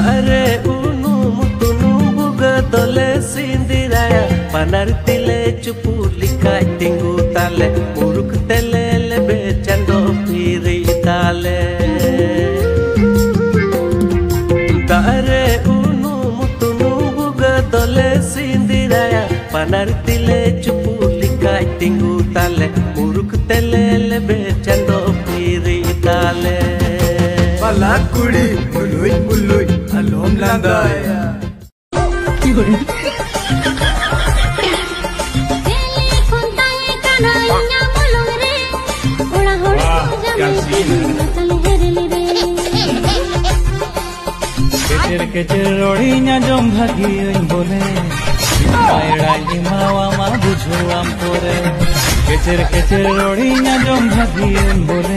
Dare unum tunum buga dole sindiraya panar tile chupuli kai tingu tale muruk tele lebe chando piri tale Dare unum tunum buga dole sindiraya panar tile chupuli kai tingu tale muruk tele lebe chando piri tale Pala kudi ului ului alom landaya Kecer kecer rodinya jom bhagi bole Paira imawa ma bujhuam pore Kecer kecer rodinya jom bhagi bole